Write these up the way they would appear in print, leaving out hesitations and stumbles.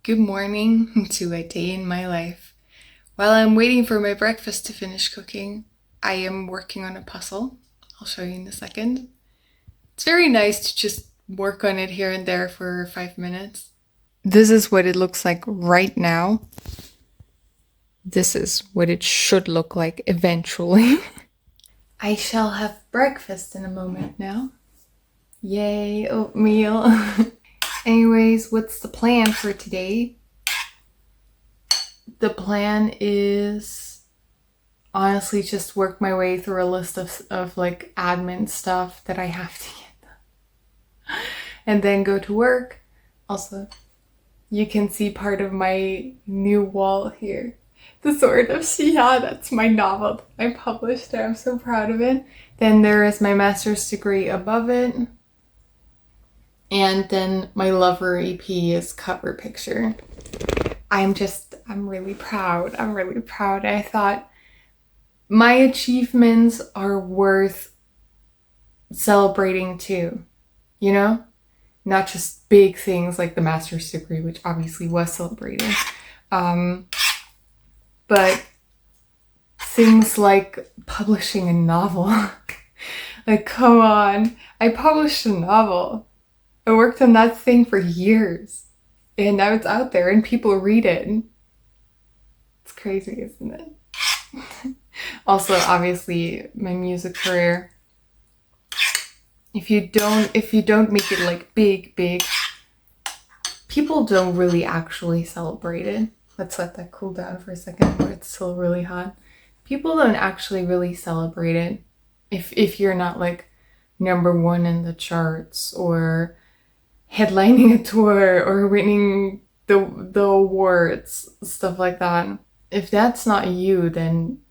Good morning to a day in my life. While I'm waiting for my breakfast to finish cooking, I am working on a puzzle. I'll show you in a second. It's very nice to just work on it here and there for 5 minutes. This is what it looks like right now. This is what it should look like eventually. I shall have breakfast in a moment now. Yay, oatmeal. Anyways, what's the plan for today? The plan is honestly just work my way through a list of like admin stuff that I have to get done. And then go to work. Also, you can see part of my new wall here. The Sword of Shia, that's my novel that I published. I'm so proud of it. Then there is my master's degree above it. And then my Lover EP is cover picture. I'm really proud. I'm really proud. I thought my achievements are worth celebrating too, you know? Not just big things like the master's degree, which obviously was celebrated. But things like publishing a novel. Like, come on. I published a novel. I worked on that thing for years. And now it's out there and people read it. It's crazy, isn't it? Also, obviously, my music career. If you don't make it like big, people don't really actually celebrate it. Let's let that cool down for a second where it's still really hot. People don't actually really celebrate it if you're not like #1 in the charts or headlining a tour or winning the awards, stuff like that. If that's not you, then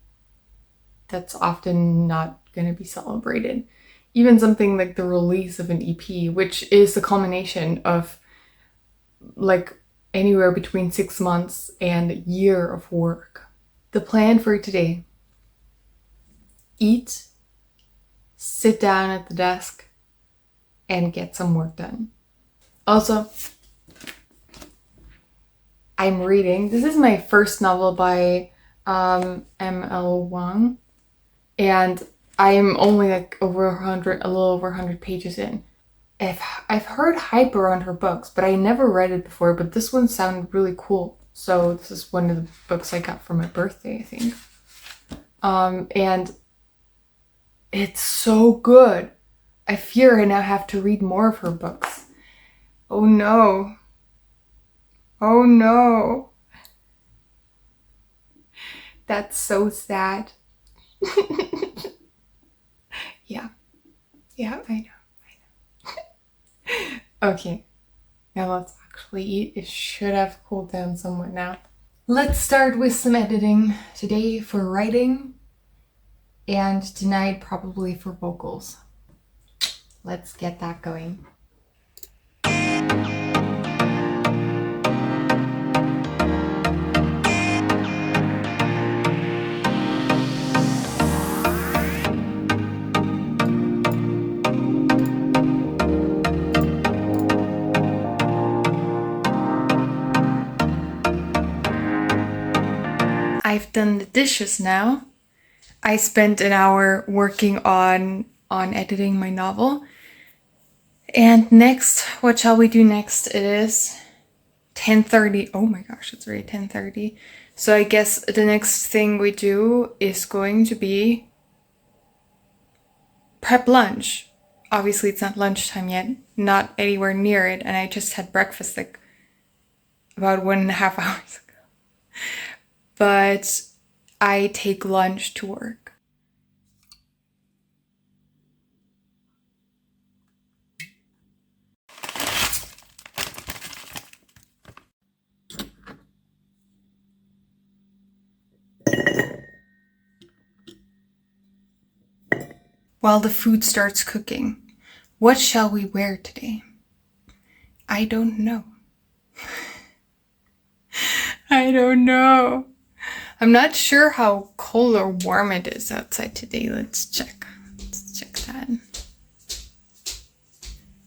that's often not going to be celebrated. Even something like the release of an EP, which is the culmination of like anywhere between 6 months and a year of work. The plan for today: eat, sit down at the desk, and get some work done. Also, I'm reading. This is my first novel by ML Wang, and I'm only like a little over 100 pages in. I've heard hype around her books, but I never read it before. But this one sounded really cool, so this is one of the books I got for my birthday, I think. And it's so good. I fear I now have to read more of her books. Oh no. Oh no. That's so sad. Yeah, I know. Okay, now let's actually eat. It should have cooled down somewhat now. Let's start with some editing today for writing, and tonight probably for vocals. Let's get that going. I've done the dishes now. I spent an hour working on editing my novel. And next, what shall we do next? It is 10:30. Oh my gosh, it's already 10:30. So I guess the next thing we do is going to be prep lunch. Obviously, it's not lunchtime yet, not anywhere near it, and I just had breakfast like about 1.5 hours ago. But I take lunch to work. While the food starts cooking, what shall we wear today? I don't know. I don't know. I'm not sure how cold or warm it is outside today. Let's check. Let's check that.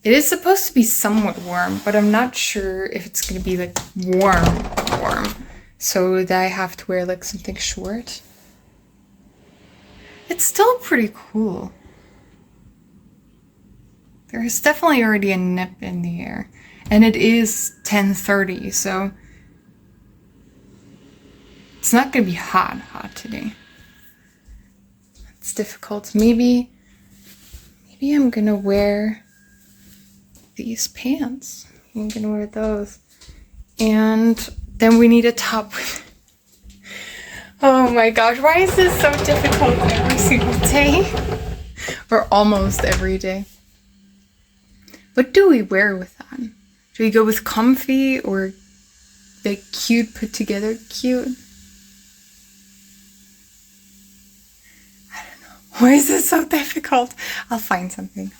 It is supposed to be somewhat warm, but I'm not sure if it's gonna be like warm. So that I have to wear like something short. It's still pretty cool. There is definitely already a nip in the air. And it is 10:30, so it's not gonna be hot today. It's difficult. Maybe I'm gonna wear these pants. I'm gonna wear those. And then we need a top. Oh my gosh, why is this so difficult every single day? Or almost every day. What do we wear with that? Do we go with comfy or like cute, put together cute? I don't know. Why is this so difficult? I'll find something.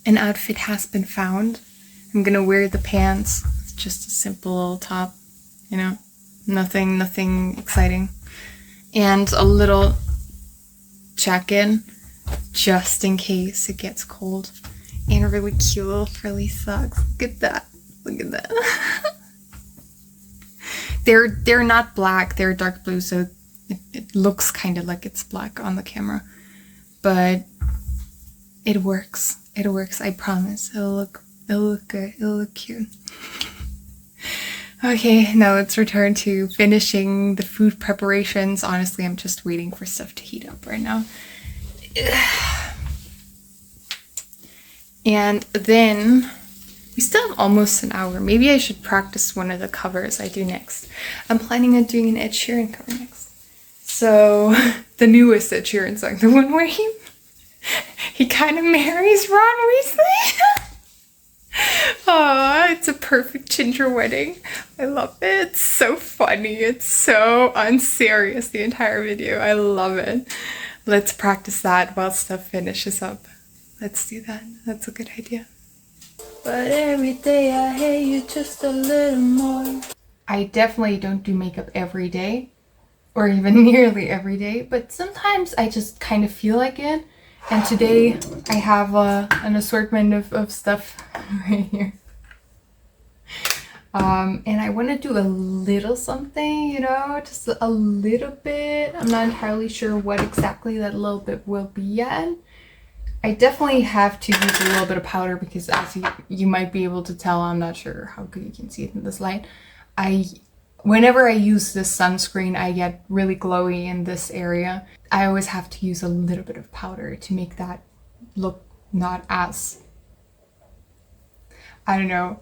An outfit has been found. I'm gonna wear the pants. It's just a simple little top, you know? Nothing exciting. And a little jacket just in case it gets cold. And really cute little frilly socks. Look at that. They're not black, they're dark blue, so it looks kind of like it's black on the camera. But it works. I promise. It'll look good. It'll look cute. Okay, now let's return to finishing the food preparations. Honestly, I'm just waiting for stuff to heat up right now. And then we still have almost an hour. Maybe I should practice one of the covers I do next. I'm planning on doing an Ed Sheeran cover next. So the newest Ed Sheeran song, the one where he kind of marries Ron Weasley. Aw, it's a perfect ginger wedding. I love it. It's so funny. It's so unserious, the entire video. I love it. Let's practice that while stuff finishes up. Let's do that. That's a good idea. But every day I hate you just a little more. I definitely don't do makeup every day, or even nearly every day, but sometimes I just kind of feel like it. And today I have an assortment of stuff right here. And I want to do a little something, you know, just a little bit. I'm not entirely sure what exactly that little bit will be yet. I definitely have to use a little bit of powder because as you might be able to tell, I'm not sure how good you can see it in this light. Whenever I use this sunscreen, I get really glowy in this area. I always have to use a little bit of powder to make that look not as, I don't know,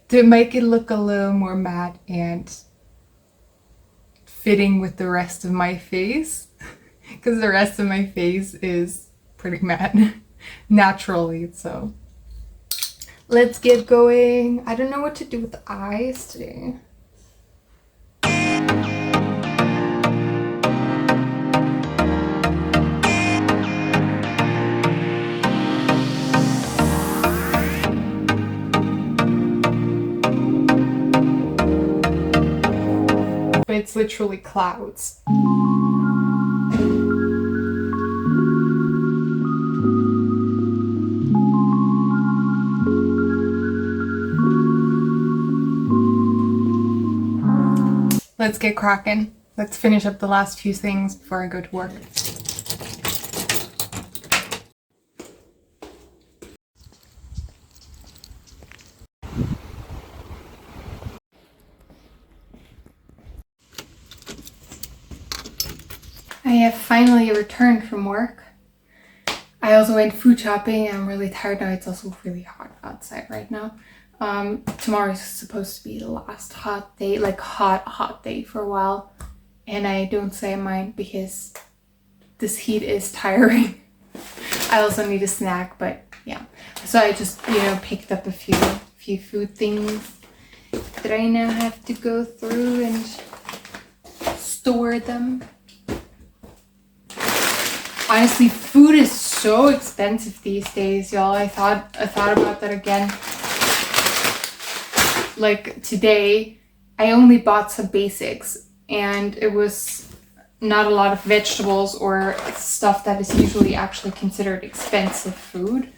to make it look a little more matte and fitting with the rest of my face. Because the rest of my face is pretty matte naturally, so let's get going. I don't know what to do with the eyes today. But it's literally clouds. Let's get cracking. Let's finish up the last few things before I go to work. I have finally returned from work. I also went food shopping. I'm really tired now. It's also really hot outside right now. Tomorrow is supposed to be the last hot day, like hot day for a while. And I don't say I mind because this heat is tiring. I also need a snack, but yeah. So I just, picked up a few food things that I now have to go through and store them. Honestly, food is so expensive these days, y'all. I thought about that again. Like today, I only bought some basics and it was not a lot of vegetables or stuff that is usually actually considered expensive food.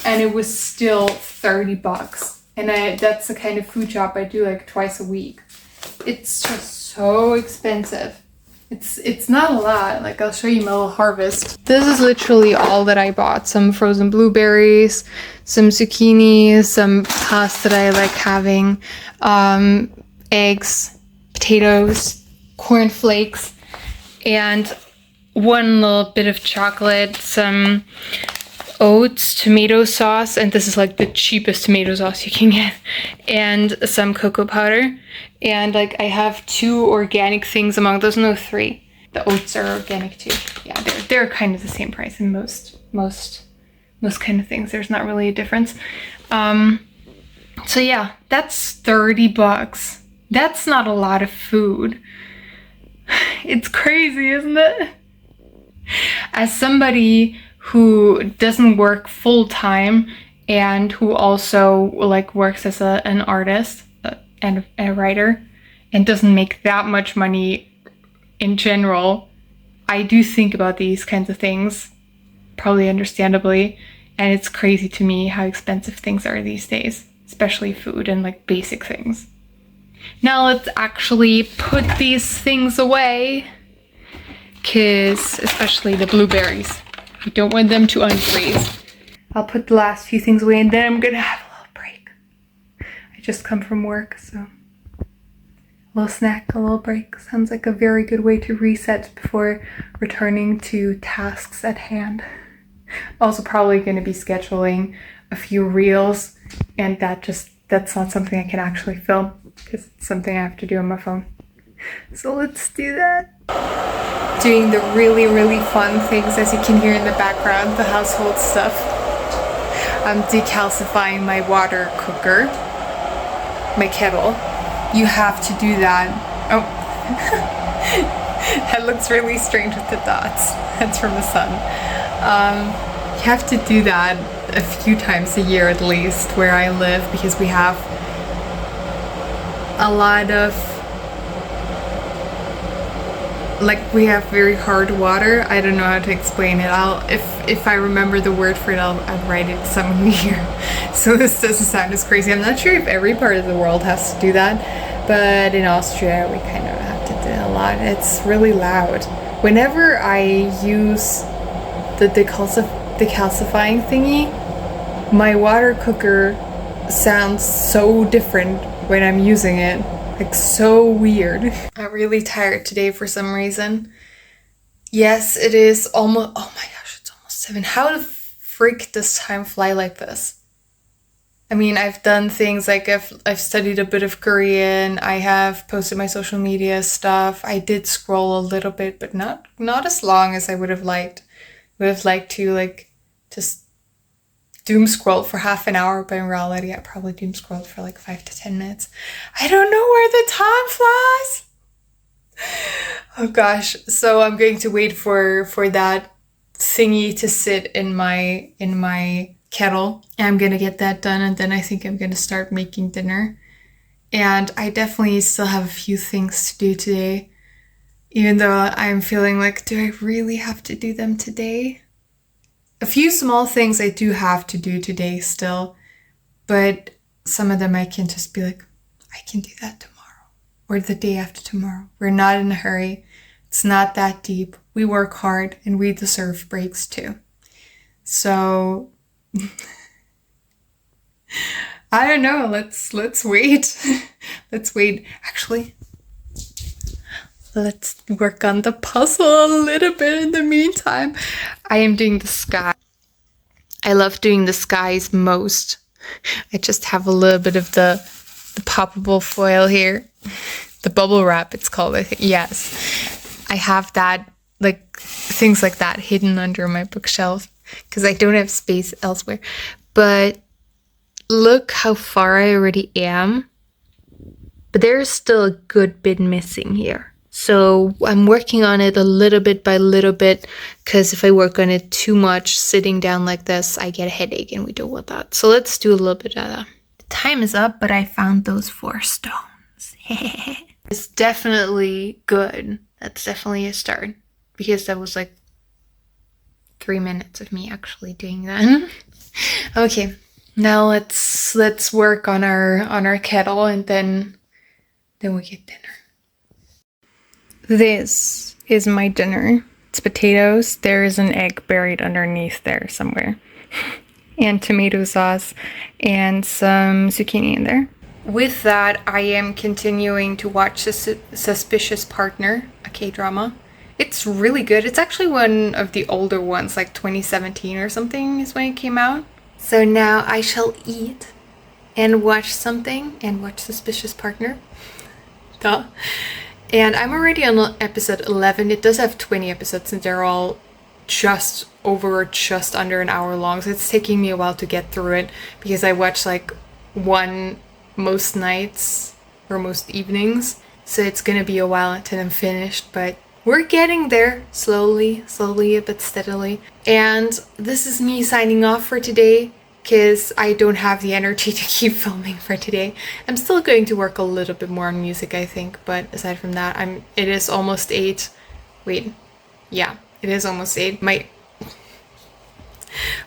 And it was still 30 bucks. And that's the kind of food shop I do like twice a week. It's just so expensive. It's not a lot. Like, I'll show you my little harvest. This is literally all that I bought. Some frozen blueberries, some zucchini, some pasta that I like having, eggs, potatoes, corn flakes, and one little bit of chocolate, some oats, tomato sauce, and this is like the cheapest tomato sauce you can get, and some cocoa powder. And like, I have 2 organic things among those. No, 3. The oats are organic too. Yeah, they're kind of the same price in most kind of things. There's not really a difference. So yeah, that's 30 bucks. That's not a lot of food. It's crazy, isn't it? As somebody who doesn't work full time and who also like works as an artist and a writer and doesn't make that much money in general, I do think about these kinds of things, probably understandably, and it's crazy to me how expensive things are these days, especially food and like basic things. Now let's actually put these things away, because especially the blueberries, I don't want them to unfreeze. I'll put the last few things away and then I'm gonna have a little break. I just come from work, so a little snack, a little break sounds like a very good way to reset before returning to tasks at hand. Also probably going to be scheduling a few reels, and that's not something I can actually film because it's something I have to do on my phone. So let's do that. Doing the really, really fun things, as you can hear in the background, the household stuff. I'm decalcifying my water cooker, my kettle. You have to do that. Oh, that looks really strange with the dots. That's from the sun. You have to do that a few times a year at least where I live, because we have a lot of, like, we have very hard water. I don't know how to explain it. If I remember the word for it, I'll write it somewhere here. So this doesn't sound as crazy. I'm not sure if every part of the world has to do that, but in Austria we kind of have to do it a lot. It's really loud. Whenever I use the decalcifying thingy, my water cooker sounds so different when I'm using it. Like, so weird. I'm really tired today for some reason. Yes, it is almost, oh my gosh, it's almost 7. How the freak does time fly like this? I mean, I've done things like I've studied a bit of Korean, I have posted my social media stuff, I did scroll a little bit, but not as long as I would have liked. Would have liked to, like, just doom scroll for half an hour, but in reality I probably doom scrolled for like 5 to 10 minutes. I don't know where the time flies. Oh gosh. So I'm going to wait for that thingy to sit in my kettle. And I'm gonna get that done, and then I think I'm gonna start making dinner. And I definitely still have a few things to do today, even though I'm feeling like, do I really have to do them today? A few small things I do have to do today still, but some of them I can just be like, I can do that tomorrow or the day after tomorrow. We're not in a hurry. It's not that deep. We work hard and we deserve breaks too. So I don't know. Let's wait. Let's wait. Actually, let's work on the puzzle a little bit in the meantime. I am doing the sky. I love doing the skies most. I just have a little bit of the poppable foil here. The bubble wrap, it's called, I think. Yes. I have that, like, things like that hidden under my bookshelf because I don't have space elsewhere. But look how far I already am. But there's still a good bit missing here. So I'm working on it a little bit by little bit, because if I work on it too much sitting down like this, I get a headache and we don't want that. So let's do a little bit of that. The time is up, but I found those 4 stones. It's definitely good. That's definitely a start, because that was like 3 minutes of me actually doing that. Okay, now let's work on our kettle, and then we get dinner. This is my dinner. It's potatoes. There is an egg buried underneath there somewhere. And tomato sauce and some zucchini in there. With that, I am continuing to watch Suspicious Partner, a K-drama. It's really good. It's actually one of the older ones, like 2017 or something is when it came out. So now I shall eat and watch something and watch Suspicious Partner. Duh. And I'm already on episode 11. It does have 20 episodes and they're all just over or just under an hour long. So it's taking me a while to get through it because I watch like one most nights or most evenings. So it's gonna be a while until I'm finished, but we're getting there slowly but steadily. And this is me signing off for today because I don't have the energy to keep filming for today. I'm still going to work a little bit more on music, I think, but aside from that, it is almost 8. Wait, yeah, it is almost 8. My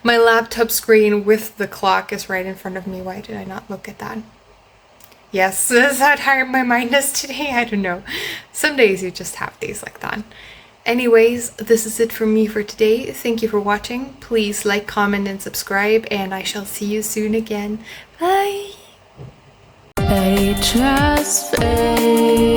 laptop screen with the clock is right in front of me. Why did I not look at that? Yes, this is how tired my mind is today. I don't know. Some days you just have days like that. Anyways, this is it from me for today. Thank you for watching. Please like, comment, and subscribe, and I shall see you soon again. Bye! They just fade.